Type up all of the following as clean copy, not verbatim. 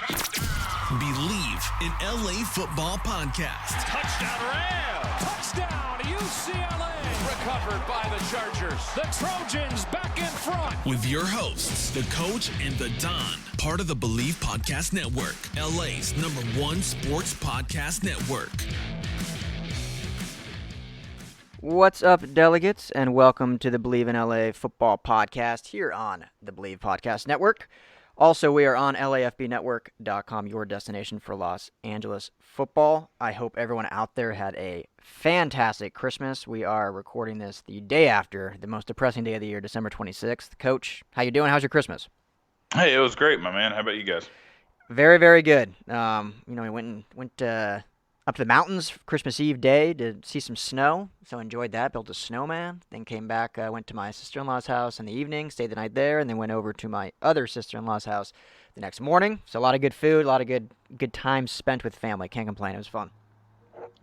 Believe in LA Football Podcast. Touchdown Rams! Touchdown UCLA! Recovered by the Chargers. The Trojans back in front. With your hosts, the Coach and the Don, part of the Believe Podcast Network, LA's #1 sports podcast network. What's up, delegates, and welcome to the Believe in LA Football Podcast here on the Believe Podcast Network. Also, we are on LAFBnetwork.com, your destination for Los Angeles football. I hope everyone out there had a fantastic Christmas. We are recording this the day after the most depressing day of the year, December 26th. Coach, how you doing? How's your Christmas? Hey, it was great, my man. How about you guys? Very, very good. We went up to the mountains Christmas Eve day to see some snow, so enjoyed that, built a snowman, then came back, went to my sister-in-law's house in the evening, stayed the night there, and then went over to my other sister-in-law's house the next morning. So a lot of good food, a lot of good time spent with family. Can't complain. It was fun.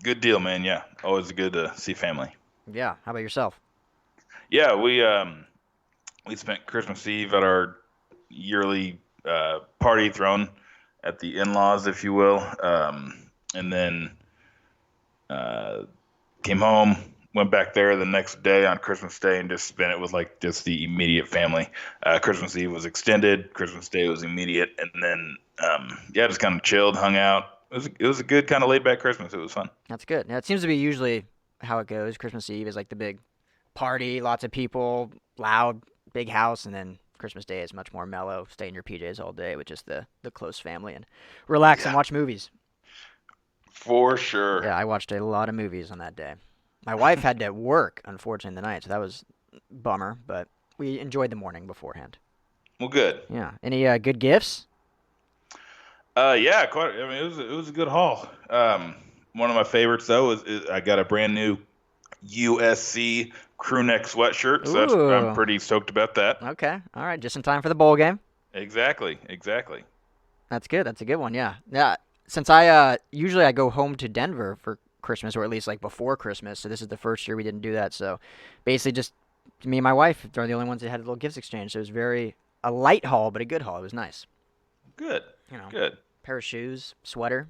Good deal, man. Yeah, always good to see family. Yeah. How about yourself? Yeah, we spent Christmas Eve at our yearly party thrown at the in-laws, if you will. And then came home, went back there the next day on Christmas Day and just spent it with just the immediate family. Christmas Eve was extended, Christmas Day was immediate, and then just kind of chilled, hung out. It was a good kind of laid back Christmas. It was fun. That's good. Now, it seems to be usually how it goes. Christmas Eve is like the big party, lots of people, loud, big house, and then Christmas Day is much more mellow. Stay in your PJs all day with just the close family and relax and watch movies. For sure. Yeah, I watched a lot of movies on that day. My wife had to work, unfortunately, the night, so that was a bummer, but we enjoyed the morning beforehand. Well, good. Yeah. Any good gifts? Yeah, quite. I mean, it was a good haul. One of my favorites though is I got a brand new USC crew neck sweatshirt, so I'm pretty stoked about that. Okay. All right, just in time for the bowl game. Exactly. That's good. That's a good one. Yeah. Yeah. Since I usually I go home to Denver for Christmas, or at least before Christmas, so this is the first year we didn't do that. So basically just me and my wife are the only ones that had a little gifts exchange. So it was a light haul, but a good haul. It was nice. Good. Good. Pair of shoes, sweater.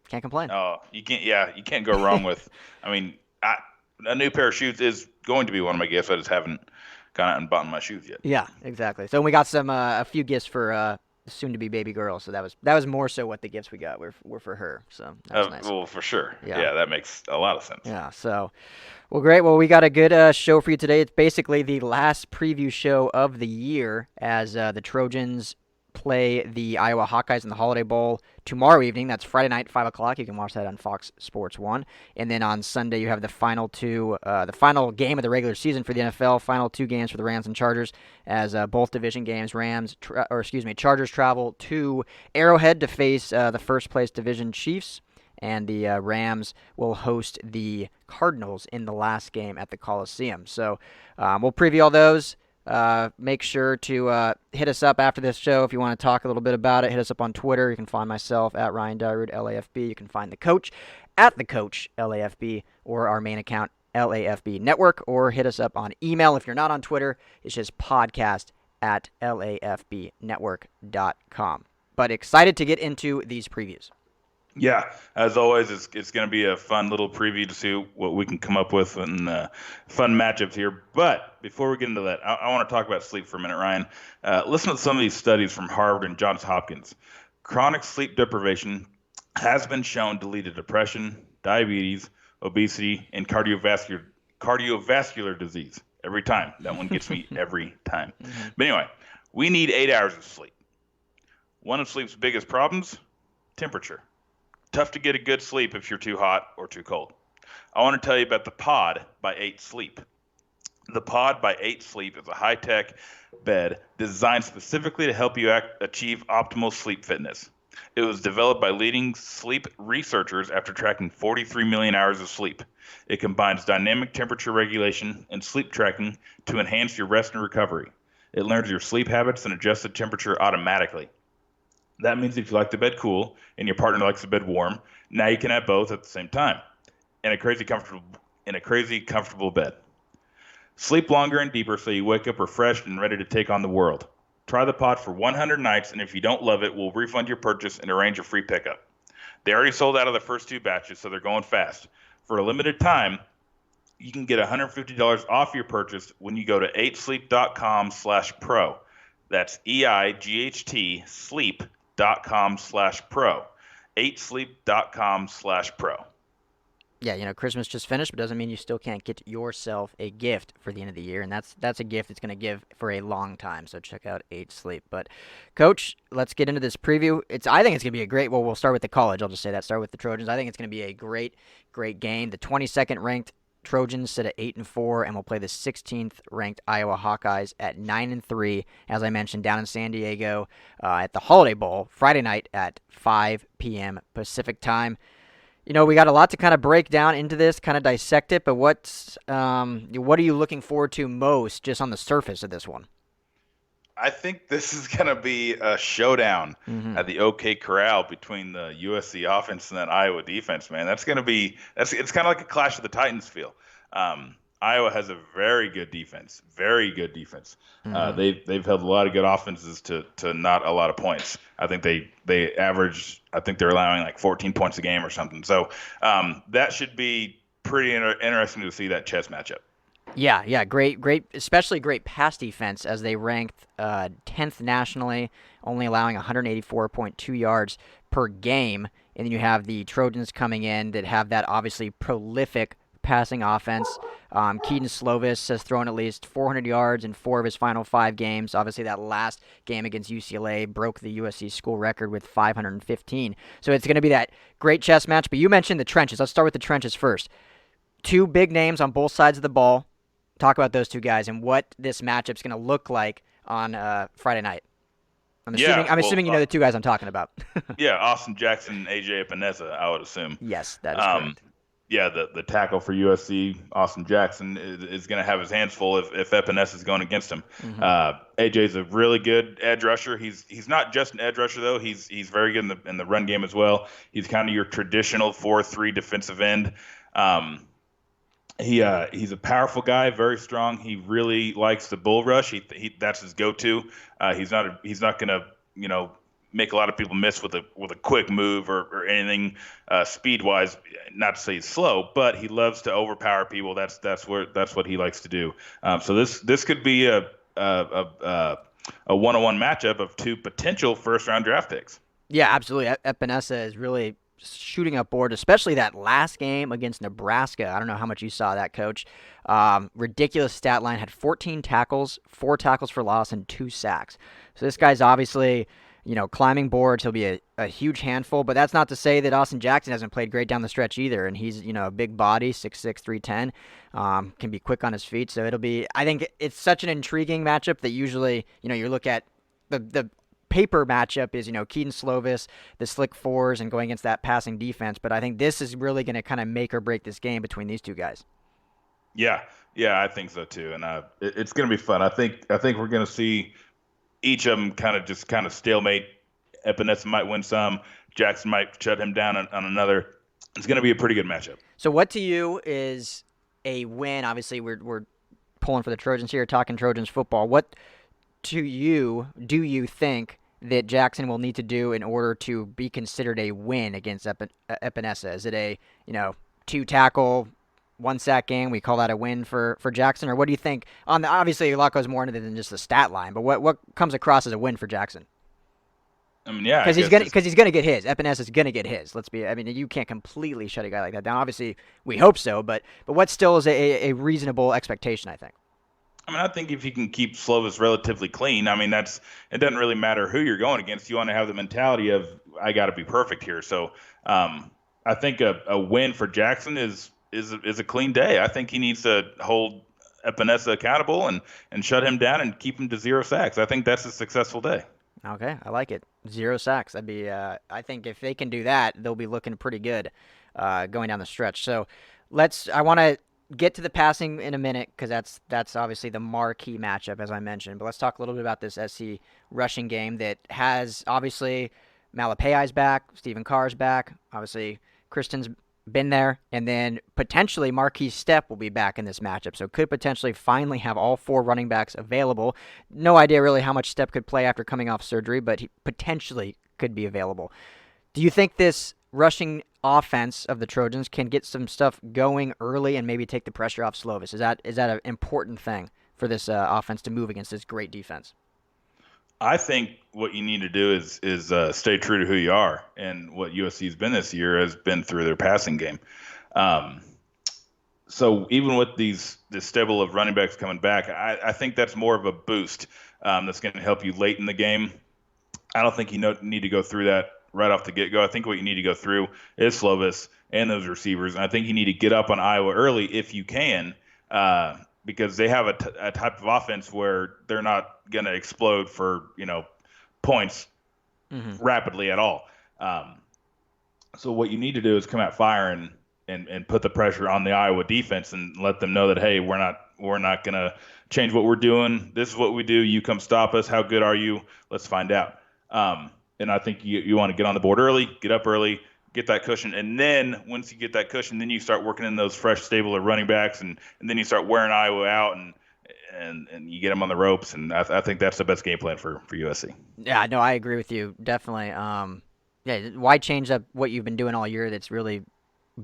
Can't complain. Oh, you can't go wrong with. I mean, a new pair of shoes is going to be one of my gifts. I just haven't gone out and bought my shoes yet. Yeah, exactly. So we got a few gifts for soon-to-be baby girl. So that was more so what the gifts we got were for her. So that was nice. Well, for sure. Yeah, that makes a lot of sense. Yeah. So, well, great. Well, we got a good show for you today. It's basically the last preview show of the year as the Trojans play the Iowa Hawkeyes in the Holiday Bowl tomorrow evening. That's Friday night, 5 o'clock. You can watch that on Fox Sports 1. And then on Sunday, you have the final game of the regular season for the NFL, final two games for the Rams and Chargers, as both division games, Chargers travel to Arrowhead to face the first-place division Chiefs, and the Rams will host the Cardinals in the last game at the Coliseum. So we'll preview all those. Make sure to hit us up after this show if you want to talk a little bit about it. Hit us up on Twitter. You can find myself at Ryan Dyrud, LAFB. You can find the coach at the coach, LAFB, or our main account, LAFB Network, or hit us up on email. If you're not on Twitter, it's just podcast at LAFBnetwork.com. But excited to get into these previews. Yeah, as always, it's going to be a fun little preview to see what we can come up with and fun matchups here. But before we get into that, I want to talk about sleep for a minute, Ryan. Listen to some of these studies from Harvard and Johns Hopkins. Chronic sleep deprivation has been shown to lead to depression, diabetes, obesity, and cardiovascular disease. Every time. That one gets me every time. Mm-hmm. But anyway, we need 8 hours of sleep. One of sleep's biggest problems, temperature. Tough to get a good sleep if you're too hot or too cold. I want to tell you about the Pod by 8 Sleep. The Pod by 8 Sleep is a high-tech bed designed specifically to help you achieve optimal sleep fitness. It was developed by leading sleep researchers after tracking 43 million hours of sleep. It combines dynamic temperature regulation and sleep tracking to enhance your rest and recovery. It learns your sleep habits and adjusts the temperature automatically. That means if you like the bed cool and your partner likes the bed warm, now you can have both at the same time in a crazy comfortable bed. Sleep longer and deeper so you wake up refreshed and ready to take on the world. Try the pod for 100 nights, and if you don't love it, we'll refund your purchase and arrange a free pickup. They already sold out of the first 2 batches, so they're going fast. For a limited time, you can get $150 off your purchase when you go to 8sleep.com/pro. That's EIGHT sleep.com/pro. 8sleep.com/pro. Yeah, Christmas just finished, but doesn't mean you still can't get yourself a gift for the end of the year, and that's a gift that's going to give for a long time. So check out 8 Sleep. But Coach, let's get into this preview. I think it's going to be a great. Well, we'll start with the college. I'll just say that. Start with the Trojans. I think it's going to be a great game. The 22nd ranked Trojans sit at 8-4, and we'll play the 16th ranked Iowa Hawkeyes at 9-3. As I mentioned, down in San Diego at the Holiday Bowl Friday night at 5 p.m. Pacific time. We got a lot to kind of break down into this, kind of dissect it, but what are you looking forward to most just on the surface of this one? I think this is going to be a showdown at the OK Corral between the USC offense and that Iowa defense, man. It's kind of like a clash of the Titans feel. Iowa has a very good defense. They've held a lot of good offenses to not a lot of points. I think they average. I think they're allowing like 14 points a game or something. So that should be pretty interesting to see that chess matchup. Yeah, great, especially great pass defense as they ranked 10th nationally, only allowing 184.2 yards per game. And then you have the Trojans coming in that have that obviously prolific passing offense. Keaton Slovis has thrown at least 400 yards in 4 of his final 5 games. Obviously, that last game against UCLA broke the USC school record with 515. So it's going to be that great chess match. But you mentioned the trenches. Let's start with the trenches first. 2 big names on both sides of the ball. Talk about those 2 guys and what this matchup's going to look like on Friday night. I'm assuming you know the 2 guys I'm talking about. Yeah, Austin Jackson and AJ Epineza, I would assume. Yes, that is correct. Yeah, the tackle for USC, Austin Jackson, is going to have his hands full if Epinesa is going against him. AJ's a really good edge rusher. He's not just an edge rusher though. He's very good in the run game as well. He's kind of your traditional 4-3 defensive end. He's a powerful guy, very strong. He really likes the bull rush. That's his go-to. He's not going to make a lot of people miss with a quick move or anything speed wise. Not to say he's slow, but he loves to overpower people. That's what he likes to do. So this could be a one-on-one matchup of 2 potential first-round draft picks. Yeah, absolutely. Epinesa is really shooting up board, especially that last game against Nebraska. I don't know how much you saw that, Coach. Ridiculous stat line, had 14 tackles, 4 tackles for loss, and 2 sacks. So this guy's obviously, climbing boards. He'll be a huge handful, but that's not to say that Austin Jackson hasn't played great down the stretch either. And he's, a big body, 6'6", 310, can be quick on his feet. So I think it's such an intriguing matchup that usually, you look at the paper matchup is, Keaton Slovis, the slick 4s, and going against that passing defense. But I think this is really going to kind of make or break this game between these 2 guys. Yeah, I think so too. And it's going to be fun. I think we're going to see each of them kind of stalemate. Epinesa might win some. Jackson might shut him down on another. It's going to be a pretty good matchup. So what to you is a win? Obviously, we're pulling for the Trojans here, talking Trojans football. What to you do you think that Jackson will need to do in order to be considered a win against Epinesa? Is it a 2-tackle, 1-sack game? We call that a win for Jackson, or what do you think? Obviously, a lot goes more into it than just the stat line, but what comes across as a win for Jackson? I mean, yeah, because he's gonna get his. Epinesa's gonna get his. You can't completely shut a guy like that down. Obviously, we hope so, but what still is a reasonable expectation, I think. I mean, I think if you can keep Slovis relatively clean, it doesn't really matter who you're going against. You want to have the mentality of, I got to be perfect here. So I think a win for Jackson is a clean day. I think he needs to hold Epinesa accountable and shut him down and keep him to 0 sacks. I think that's a successful day. Okay, I like it. 0 sacks. That'd be. I think if they can do that, they'll be looking pretty good going down the stretch. So I want to get to the passing in a minute because that's obviously the marquee matchup, as I mentioned. But let's talk a little bit about this SC rushing game that has obviously Malapai's back, Stephen Carr's back, obviously Kristen's been there, and then potentially Marquise Stepp will be back in this matchup, so could potentially finally have all 4 running backs available. No idea really how much Stepp could play after coming off surgery, but he potentially could be available. Do you think this rushing offense of the Trojans can get some stuff going early and maybe take the pressure off Slovis? Is that an important thing for this offense to move against this great defense? I think what you need to do is stay true to who you are, and what USC's been this year has been through their passing game. So even with this stable of running backs coming back, I think that's more of a boost that's going to help you late in the game. I don't think you need to go through that right off the get-go. I think what you need to go through is Slovis and those receivers, and I think you need to get up on Iowa early if you can, because they have a type of offense where they're not going to explode for points rapidly at all. So what you need to do is come out firing and put the pressure on the Iowa defense and let them know that, hey, we're not going to change what we're doing. This is what we do. You come stop us. How good are you? Let's find out. And I think you want to get on the board early, get up early, get that cushion, and then once you get that cushion, then you start working in those fresh stable of running backs, and then you start wearing Iowa out, and you get them on the ropes, and I think that's the best game plan for USC. Yeah, no, I agree with you, definitely. Why change up what you've been doing all year that's really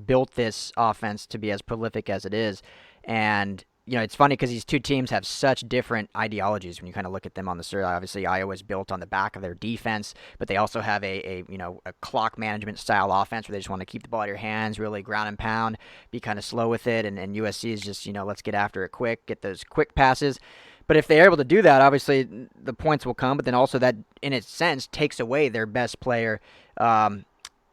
built this offense to be as prolific as it is? And it's funny because these two teams have such different ideologies when you kind of look at them on the surface. Obviously, Iowa's built on the back of their defense, but they also have a clock management style offense where they just want to keep the ball in your hands, really ground and pound, be kind of slow with it, and USC is just, let's get after it quick, get those quick passes. But if they're able to do that, obviously the points will come, but then also that, in a sense, takes away their best player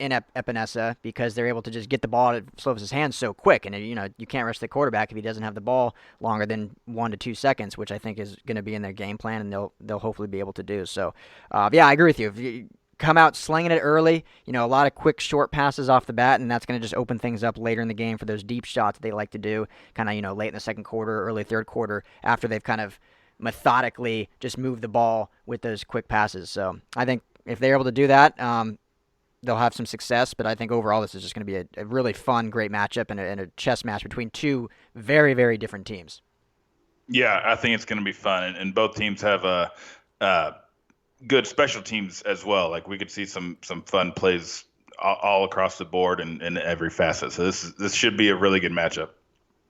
in Epinesa, because they're able to just get the ball out of Slovis' hands so quick. And, you can't rush the quarterback if he doesn't have the ball longer than 1 to 2 seconds, which I think is going to be in their game plan, and they'll hopefully be able to do. So, I agree with you. If you come out slinging it early, a lot of quick, short passes off the bat, and that's going to just open things up later in the game for those deep shots that they like to do, kind of, late in the second quarter, early third quarter, after they've kind of methodically just moved the ball with those quick passes. So I think if they're able to do that, they'll have some success, but I think overall this is just going to be a really fun, great matchup and a chess match between two very, very different teams. Yeah, I think it's going to be fun, and both teams have good special teams as well. Like, we could see some fun plays all across the board and in every facet. So this should be a really good matchup.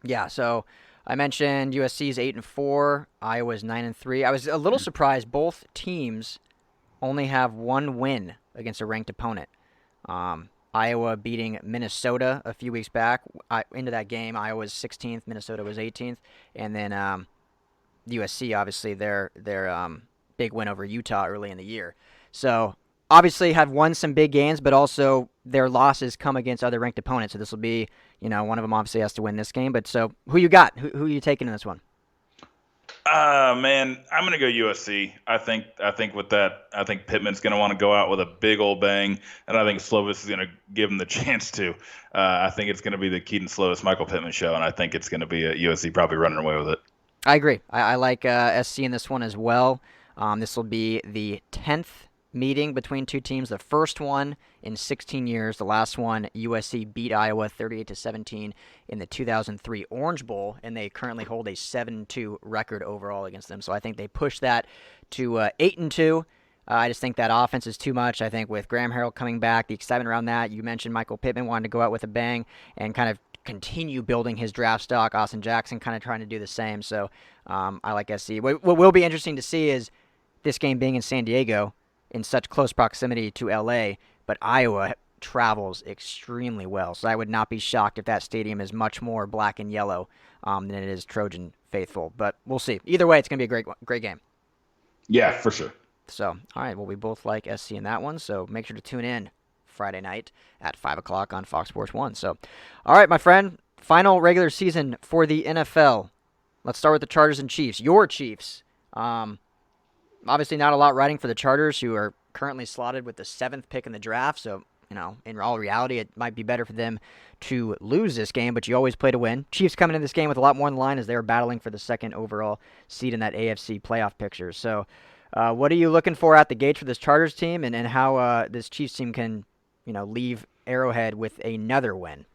Yeah, so I mentioned USC's 8-4, Iowa's 9-3. I was a little surprised both teams only have one win against a ranked opponent. Iowa beating Minnesota a few weeks back. Into that game, Iowa was 16th, Minnesota was 18th, and then USC, obviously, their big win over Utah early in the year. So obviously have won some big games, but also their losses come against other ranked opponents. So this will be, one of them obviously has to win this game. But so who you got? Who are you taking in this one? Man, I'm going to go USC. I think with that, I think Pittman's going to want to go out with a big old bang, and I think Slovis is going to give him the chance to. I think it's going to be the Keaton Slovis, Michael Pittman show, and I think it's going to be a USC probably running away with it. I agree. I like SC in this one as well. This will be the 10th meeting between two teams, the first one in 16 years. The last one, USC beat Iowa 38-17 in the 2003 Orange Bowl, and they currently hold a 7-2 record overall against them. So I think they push that to 8-2. I just think that offense is too much. I think with Graham Harrell coming back, the excitement around that, you mentioned Michael Pittman wanting to go out with a bang and kind of continue building his draft stock. Austin Jackson kind of trying to do the same. So I like SC. What will be interesting to see is this game being in San Diego, in such close proximity to LA, but Iowa travels extremely well. So I would not be shocked if that stadium is much more black and yellow than it is Trojan faithful. But we'll see. Either way, it's going to be a great game. Yeah, for sure. So, all right, well, we both like SC in that one, so make sure to tune in Friday night at 5 o'clock on Fox Sports 1. So, all right, my friend, final regular season for the NFL. Let's start with the Chargers and Chiefs. Your Chiefs. Obviously not a lot riding for the Chargers, who are currently slotted with the 7th pick in the draft. So, in all reality, it might be better for them to lose this game, but you always play to win. Chiefs coming in this game with a lot more on the line as they're battling for the 2nd overall seed in that AFC playoff picture. So, what are you looking for at the gate for this Chargers team, and how this Chiefs team can, leave Arrowhead with another win?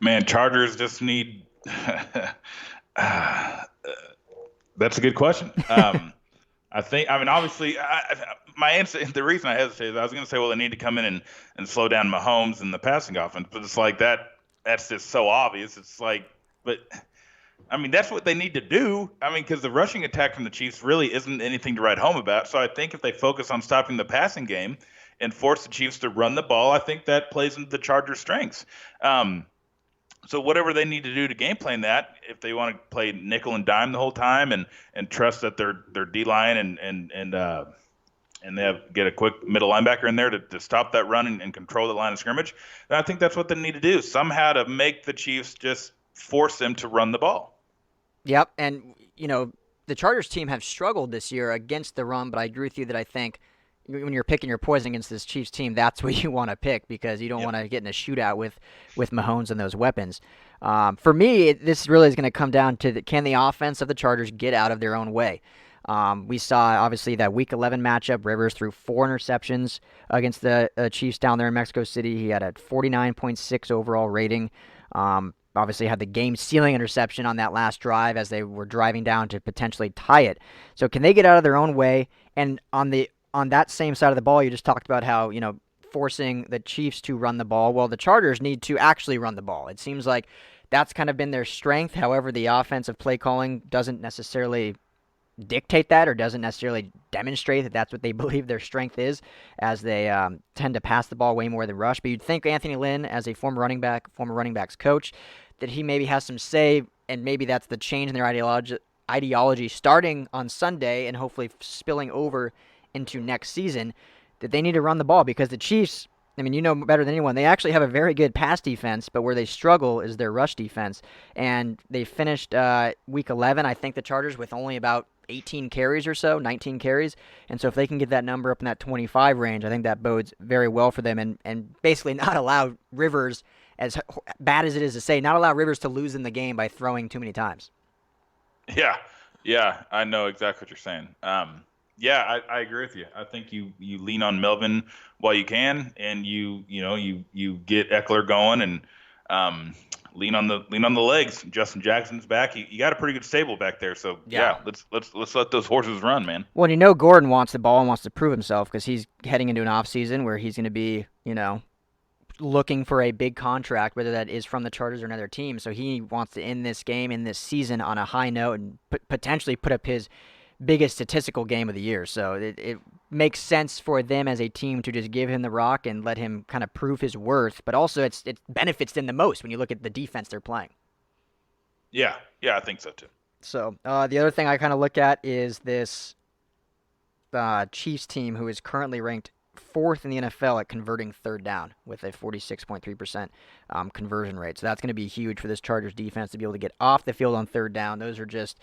Man, Chargers just need that's a good question. Obviously, my answer, the reason I hesitate is I was going to say, well, they need to come in and slow down Mahomes and the passing offense, but it's like that's just so obvious. It's like, but I mean, that's what they need to do. I mean, because the rushing attack from the Chiefs really isn't anything to write home about. So I think if they focus on stopping the passing game and force the Chiefs to run the ball, I think that plays into the Chargers' strengths. So whatever they need to do to game plan that, if they want to play nickel and dime the whole time and trust that their D-line and they get a quick middle linebacker in there to stop that run and control the line of scrimmage, then I think that's what they need to do, somehow to make the Chiefs just force them to run the ball. Yep, and, the Chargers team have struggled this year against the run, but I agree with you that I think when you're picking your poison against this Chiefs team, that's what you want to pick because you don't want to get in a shootout with Mahomes and those weapons. For me, this really is going to come down to can the offense of the Chargers get out of their own way? We saw, obviously, that Week 11 matchup. Rivers threw 4 interceptions against the Chiefs down there in Mexico City. He had a 49.6 overall rating. Obviously had the game-sealing interception on that last drive as they were driving down to potentially tie it. So can they get out of their own way? And on that same side of the ball, you just talked about how, forcing the Chiefs to run the ball. Well, the Chargers need to actually run the ball. It seems like that's kind of been their strength. However, the offensive play calling doesn't necessarily dictate that or doesn't necessarily demonstrate that that's what they believe their strength is, as they tend to pass the ball way more than rush. But you'd think Anthony Lynn, as a former running backs coach, that he maybe has some say, and maybe that's the change in their ideology starting on Sunday and hopefully spilling over into next season, that they need to run the ball because the Chiefs, I mean, better than anyone, they actually have a very good pass defense, but where they struggle is their rush defense. And they finished Week 11, I think, the Chargers with only about 18 carries or so, 19 carries. And so if they can get that number up in that 25 range, I think that bodes very well for them and basically not allow Rivers, as bad as it is to say, not allow Rivers to lose in the game by throwing too many times. Yeah, I know exactly what you're saying. Yeah, I agree with you. I think you lean on Melvin while you can, and you get Eckler going and lean on the legs. Justin Jackson's back. You got a pretty good stable back there. So yeah, let's let those horses run, man. Well, Gordon wants the ball and wants to prove himself because he's heading into an off season where he's going to be looking for a big contract, whether that is from the Chargers or another team. So he wants to end this game, in this season, on a high note and potentially put up his biggest statistical game of the year. So it makes sense for them as a team to just give him the rock and let him kind of prove his worth. But also it benefits them the most when you look at the defense they're playing. Yeah, I think so too. So the other thing I kind of look at is this Chiefs team who is currently ranked 4th in the NFL at converting third down with a 46.3% conversion rate. So that's going to be huge for this Chargers defense to be able to get off the field on third down. Those are just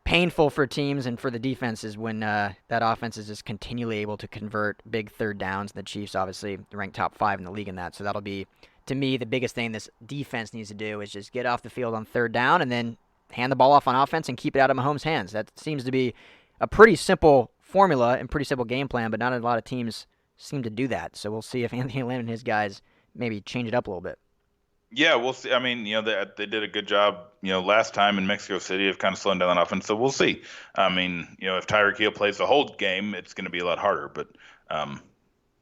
painful for teams and for the defenses when that offense is just continually able to convert big third downs. The Chiefs obviously ranked top 5 in the league in that. So that'll be, to me, the biggest thing this defense needs to do is just get off the field on third down and then hand the ball off on offense and keep it out of Mahomes' hands. That seems to be a pretty simple formula and pretty simple game plan, but not a lot of teams seem to do that. So we'll see if Anthony Lynn and his guys maybe change it up a little bit. Yeah, we'll see. I mean, they did a good job, last time in Mexico City of kind of slowing down that offense. So we'll see. I mean, if Tyreek Hill plays the whole game, it's going to be a lot harder. But,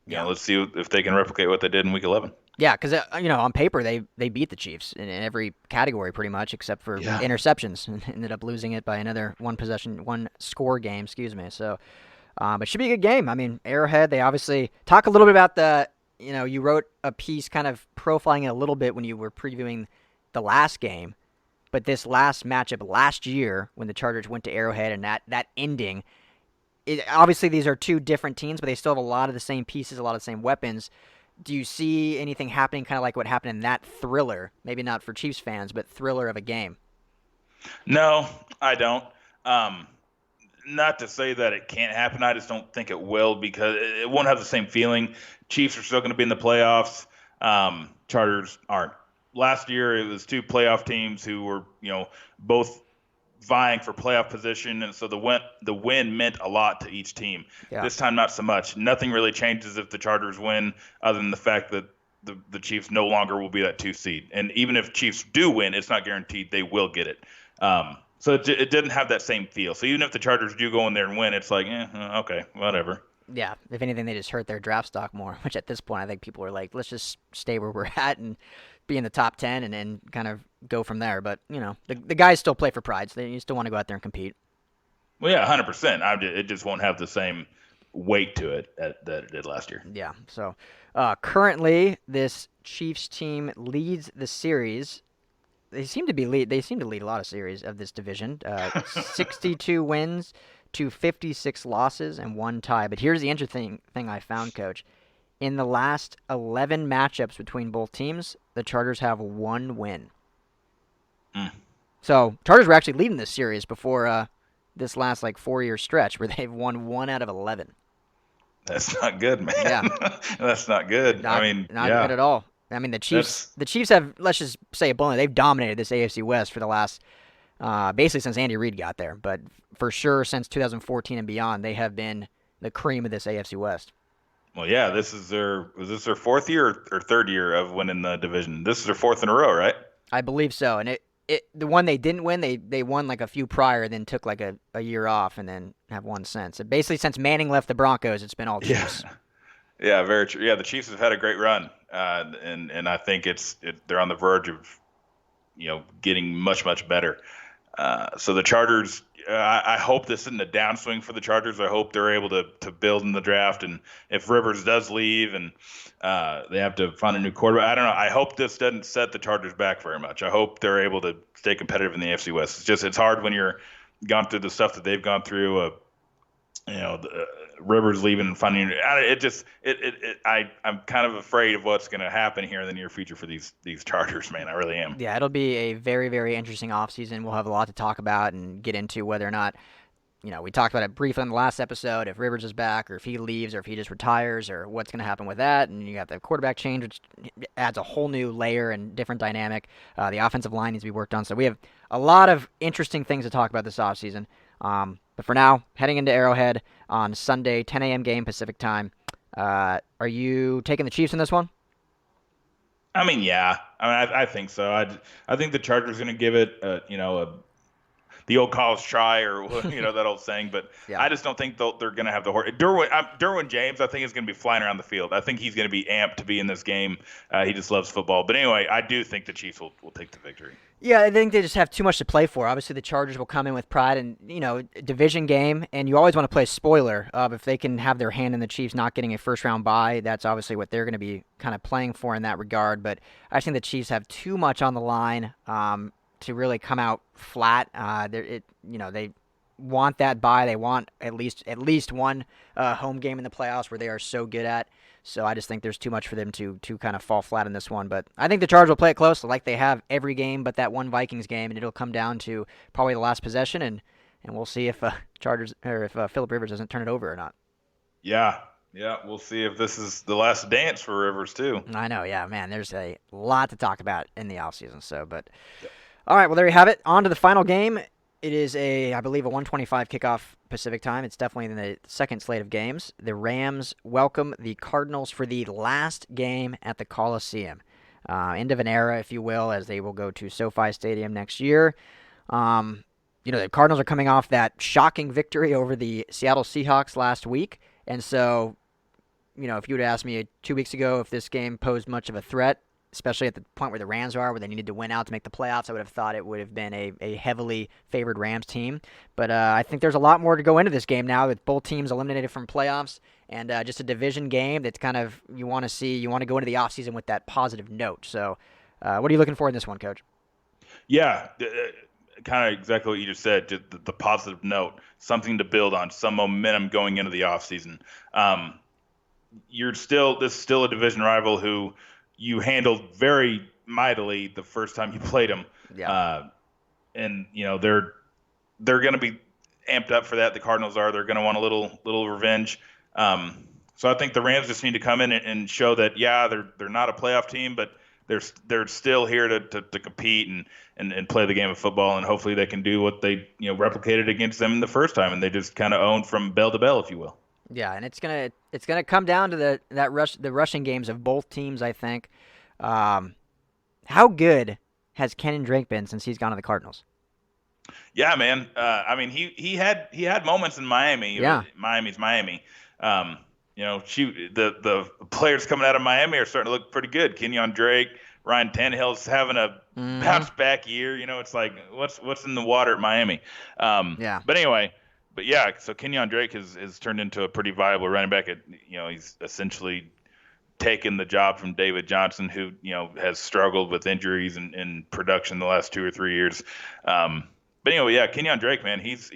let's see if they can replicate what they did in Week 11. Yeah, because, on paper, they beat the Chiefs in every category pretty much except for interceptions and ended up losing it by another one score game, So, it should be a good game. I mean, Arrowhead, they obviously talk a little bit about the – you wrote a piece kind of profiling it a little bit when you were previewing the last game, but this last matchup last year when the Chargers went to Arrowhead and that ending, obviously these are two different teams, but they still have a lot of the same pieces, a lot of the same weapons. Do you see anything happening kind of like what happened in that thriller, maybe not for Chiefs fans, but thriller of a game? No, I don't. Not to say that it can't happen. I just don't think it will because it won't have the same feeling. Chiefs are still going to be in the playoffs. Chargers aren't. Last year, it was two playoff teams who were, both vying for playoff position, and so the win meant a lot to each team. Yeah. This time, not so much. Nothing really changes if the Chargers win, other than the fact that the Chiefs no longer will be that 2 seed. And even if Chiefs do win, it's not guaranteed they will get it. So it didn't have that same feel. So even if the Chargers do go in there and win, it's like, okay, whatever. Yeah, if anything, they just hurt their draft stock more, which at this point I think people are like, let's just stay where we're at and be in the top 10 and then kind of go from there. But, the guys still play for pride, so you still want to go out there and compete. Well, yeah, 100%. It just won't have the same weight to it that it did last year. Yeah, so currently this Chiefs team leads the series. They seem to lead a lot of series of this division. 62 wins to 56 losses and 1 tie. But here's the interesting thing I found, Coach. In the last 11 matchups between both teams, the Chargers have 1 win. So Chargers were actually leading this series before this last 4-year stretch where they've won 1 out of 11. That's not good, man. Yeah. That's not good. Not good at all. I mean, the Chiefs have, let's just say it bluntly, they've dominated this AFC West for the last, basically since Andy Reid got there. But for sure, since 2014 and beyond, they have been the cream of this AFC West. Well, yeah, was this their 4th year or 3rd year of winning the division? This is their 4th in a row, right? I believe so. And the one they didn't win, they won a few prior, then took a year off, and then have won since. So basically, since Manning left the Broncos, it's been all Chiefs. Yeah, very true. Yeah, the Chiefs have had a great run, and I think they're on the verge of, getting much, much better. So the Chargers, I hope this isn't a downswing for the Chargers. I hope they're able to build in the draft, and if Rivers does leave and they have to find a new quarterback, I don't know. I hope this doesn't set the Chargers back very much. I hope they're able to stay competitive in the AFC West. It's hard when you're gone through the stuff that they've gone through. Rivers leaving and finding I'm kind of afraid of what's going to happen here in the near future for these Chargers, man. I really am. Yeah, it'll be a very, very interesting offseason. We'll have a lot to talk about and get into whether or not, we talked about it briefly in the last episode, if Rivers is back or if he leaves or if he just retires or what's going to happen with that. And you got the quarterback change, which adds a whole new layer and different dynamic. The offensive line needs to be worked on. So we have a lot of interesting things to talk about this offseason. But for now, heading into Arrowhead on Sunday, 10 a.m. game Pacific time. Are you taking the Chiefs in this one? I mean, yeah. I think so. I think the Chargers are going to give it, the old college try or, that old saying. But yeah. I just don't think they're going to have the horse. Derwin James, I think, is going to be flying around the field. I think he's going to be amped to be in this game. He just loves football. But anyway, I do think the Chiefs will take the victory. Yeah, I think they just have too much to play for. Obviously, the Chargers will come in with pride and, division game, and you always want to play a spoiler of if they can have their hand in the Chiefs not getting a first-round bye. That's obviously what they're going to be kind of playing for in that regard. But I think the Chiefs have too much on the line to really come out flat. They want that bye. They want at least one home game in the playoffs where they are so good at. So I just think there's too much for them to kind of fall flat in this one. But I think the Chargers will play it close like they have every game but that one Vikings game, and it'll come down to probably the last possession, and we'll see if Phillip Rivers doesn't turn it over or not. Yeah, we'll see if this is the last dance for Rivers too. I know, yeah, man, there's a lot to talk about in the offseason. All right, well, there you have it. On to the final game. It is I believe, a 1:25 kickoff Pacific time. It's definitely in the second slate of games. The Rams welcome the Cardinals for the last game at the Coliseum. End of an era, if you will, as they will go to SoFi Stadium next year. The Cardinals are coming off that shocking victory over the Seattle Seahawks last week. And so, if you would ask me 2 weeks ago if this game posed much of a threat, especially at the point where the Rams are, where they needed to win out to make the playoffs, I would have thought it would have been a heavily favored Rams team. But I think there's a lot more to go into this game now with both teams eliminated from playoffs and just a division game that's kind of you want to go into the offseason with that positive note. So what are you looking for in this one, Coach? Yeah, kind of exactly what you just said, just the positive note, something to build on, some momentum going into the offseason. This is still a division rival who you handled very mightily the first time you played them. Yeah. And they're going to be amped up for that. The Cardinals are. They're going to want a little revenge. So I think the Rams just need to come in and show that, they're not a playoff team, but they're still here to compete and play the game of football, and hopefully they can do what they replicated against them the first time, and they just kind of owned from bell to bell, if you will. Yeah, and it's gonna come down to the rushing games of both teams, I think. How good has Kenyon Drake been since he's gone to the Cardinals? Yeah, man. I mean, he had moments in Miami. Yeah. Miami's Miami. The players coming out of Miami are starting to look pretty good. Kenyon Drake, Ryan Tannehill's having a bounce back year. It's like what's in the water at Miami. Yeah. But anyway, so Kenyon Drake has turned into a pretty viable running back. He's essentially taken the job from David Johnson, who has struggled with injuries and production the last 2 or 3 years. But anyway, yeah, Kenyon Drake, man, he's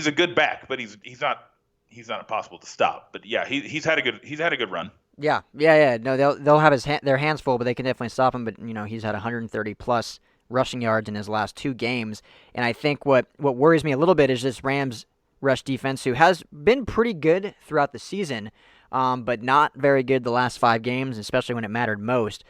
a good back, but he's not impossible to stop. But yeah, he's had a good run. Yeah. No, they'll have their hands full, but they can definitely stop him. But he's had 130 plus rushing yards in his last 2 games, and I think what worries me a little bit is this Rams rush defense, who has been pretty good throughout the season, but not very good the last 5 games, especially when it mattered most,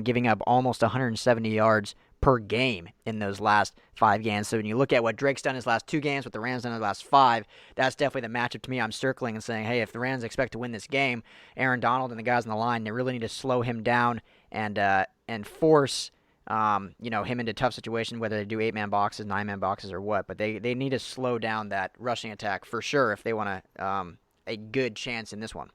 giving up almost 170 yards per game in those last 5 games. So when you look at what Drake's done his last 2 games, what the Rams done in the last 5, that's definitely the matchup to me. I'm circling and saying, hey, if the Rams expect to win this game, Aaron Donald and the guys on the line, they really need to slow him down and force him into tough situations, whether they do 8-man boxes, 9-man boxes, or what. But they need to slow down that rushing attack for sure if they want a good chance in this one.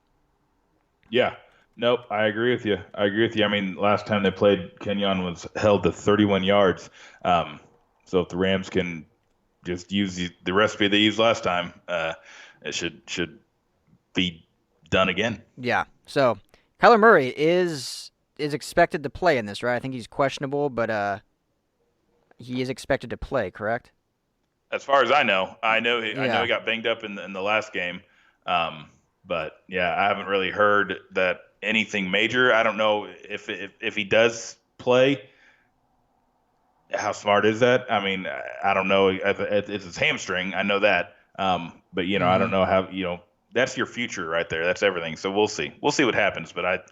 Yeah. Nope, I agree with you. I mean, last time they played, Kenyon was held to 31 yards. So if the Rams can just use the recipe they used last time, it should be done again. Yeah. So Kyler Murray is expected to play in this, right? I think he's questionable, but he is expected to play, correct? As far as I know he got banged up in the last game. But yeah, I haven't really heard that anything major. I don't know if he does play. How smart is that? I mean, I don't know. It's his hamstring. I know that. But I don't know how. That's your future right there. That's everything. So we'll see. We'll see what happens. But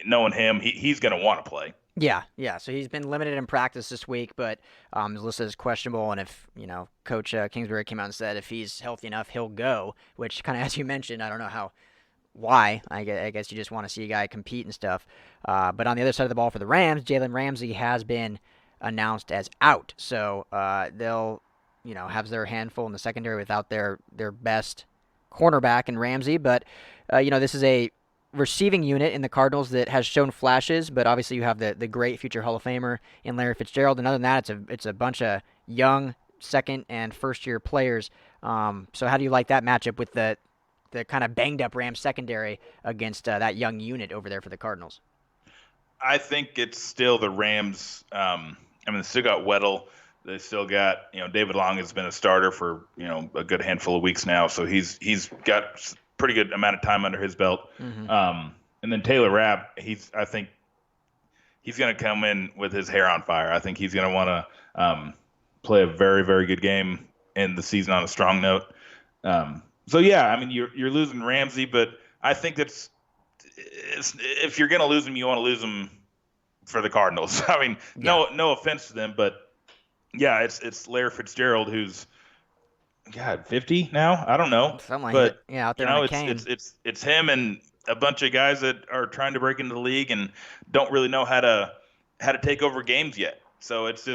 knowing him, he's going to want to play. Yeah. So he's been limited in practice this week, but is listed as questionable. And if Coach Kingsbury came out and said if he's healthy enough, he'll go. Which kind of, as you mentioned, I don't know why. I guess you just want to see a guy compete and stuff. But on the other side of the ball for the Rams, Jalen Ramsey has been announced as out. So they'll have their handful in the secondary without their best cornerback in Ramsey. But this is a receiving unit in the Cardinals that has shown flashes, but obviously you have the great future Hall of Famer in Larry Fitzgerald, and other than that, it's a bunch of young second and first year players. So how do you like that matchup with the kind of banged up Rams secondary against that young unit over there for the Cardinals? I think it's still the Rams. They still got Weddle. They still got David Long has been a starter for a good handful of weeks now, so he's got pretty good amount of time under his belt. Mm-hmm. And then Taylor Rapp, I think he's going to come in with his hair on fire. I think he's going to want to play a very, very good game in the season on a strong note. So yeah, I mean you're losing Ramsey, but I think if you're going to lose him, you want to lose him for the Cardinals. I mean, no offense to them, but yeah, it's Larry Fitzgerald who's 50 now. I don't know, something like out there on a cane. It's him and a bunch of guys that are trying to break into the league and don't really know how to take over games yet. So it's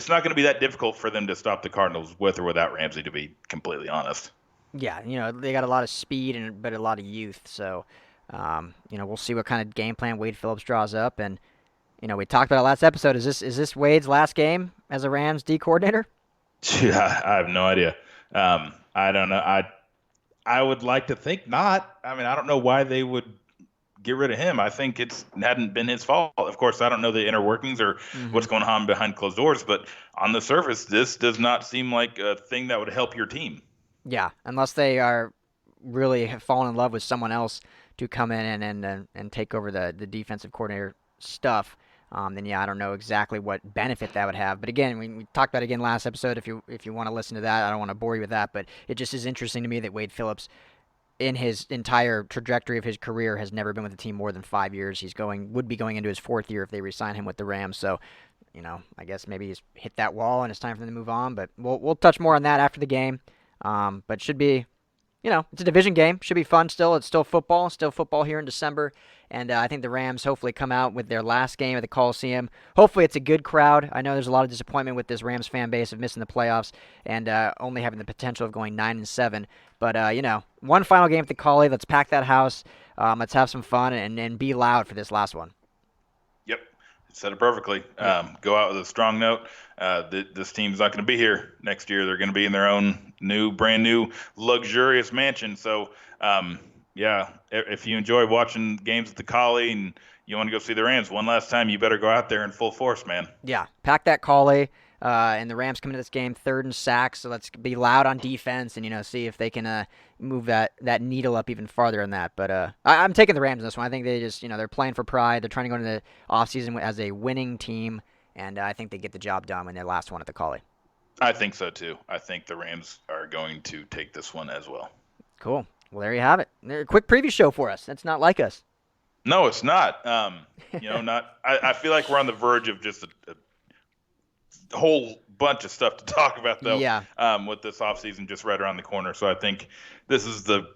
not going to be that difficult for them to stop the Cardinals with or without Ramsey, to be completely honest. Yeah, they got a lot of speed but a lot of youth. So, we'll see what kind of game plan Wade Phillips draws up. And we talked about it last episode. Is this Wade's last game as a Rams D coordinator? Yeah, I have no idea. I don't know. I would like to think not. I mean, I don't know why they would get rid of him. I think it hadn't been his fault. Of course, I don't know the inner workings or what's going on behind closed doors, but on the surface, this does not seem like a thing that would help your team. Yeah, unless they are really have fallen in love with someone else to come in and take over the defensive coordinator stuff. Then I don't know exactly what benefit that would have. But again, we talked about it again last episode. If you want to listen to that, I don't want to bore you with that. But it just is interesting to me that Wade Phillips, in his entire trajectory of his career, has never been with the team more than 5 years. Would be going into his 4th year if they re-sign him with the Rams. So, I guess maybe he's hit that wall and it's time for them to move on. But we'll touch more on that after the game. But should be it's a division game. Should be fun still. It's still football here in December. And I think the Rams hopefully come out with their last game at the Coliseum. Hopefully it's a good crowd. I know there's a lot of disappointment with this Rams fan base of missing the playoffs and only having the potential of going 9-7. But, one final game at the Coli. Let's pack that house. Let's have some fun and be loud for this last one. Yep. Said it perfectly. Go out with a strong note. This team's not going to be here next year. They're going to be in their own brand new, luxurious mansion. So, if you enjoy watching games at the Coli and you want to go see the Rams one last time, you better go out there in full force, man. Yeah, pack that Coli. And the Rams come into this game 3rd and sacks, so let's be loud on defense and, see if they can move that needle up even farther in that. But I'm taking the Rams in this one. I think they just, they're playing for pride. They're trying to go into the offseason as a winning team, and I think they get the job done when their last one at the Coli. I think so, too. I think the Rams are going to take this one as well. Cool. Well, there you have it. A quick preview show for us. That's not like us. No, it's not. I feel like we're on the verge of just a whole bunch of stuff to talk about, though. Yeah. With this offseason just right around the corner. So I think this is the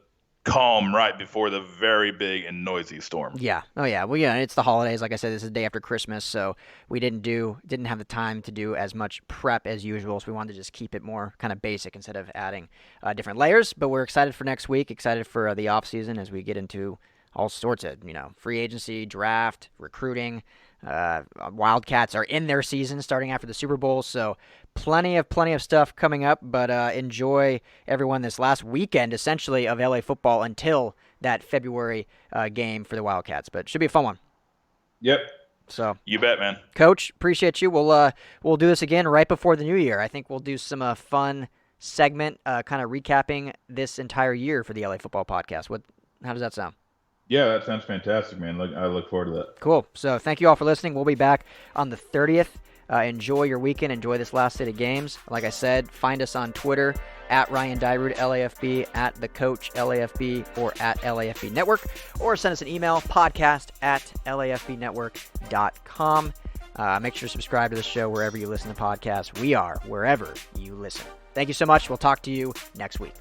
calm right before the very big and noisy storm. Yeah. Oh, yeah. Well, it's the holidays. Like I said, this is the day after Christmas, so we didn't have the time to do as much prep as usual, so we wanted to just keep it more kind of basic instead of adding different layers. But we're excited for next week, excited for the offseason as we get into all sorts of, free agency, draft, recruiting. Wildcats are in their season starting after the Super Bowl, so plenty of stuff coming up, but enjoy everyone this last weekend essentially of LA football until that February game for the Wildcats, but it should be a fun one. Yep. So you bet, man. Coach, appreciate you. We'll do this again right before the new year. I think we'll do some fun segment kind of recapping this entire year for the LA Football Podcast. How does that sound? Yeah, that sounds fantastic, man. I look forward to that. Cool. So thank you all for listening. We'll be back on the 30th. Enjoy your weekend. Enjoy this last set of games. Like I said, find us on Twitter at Ryan Dyrud, LAFB, at The Coach, LAFB, or at LAFB Network, or send us an email, podcast at LAFBnetwork.com. Make sure to subscribe to the show wherever you listen to podcasts. We are wherever you listen. Thank you so much. We'll talk to you next week.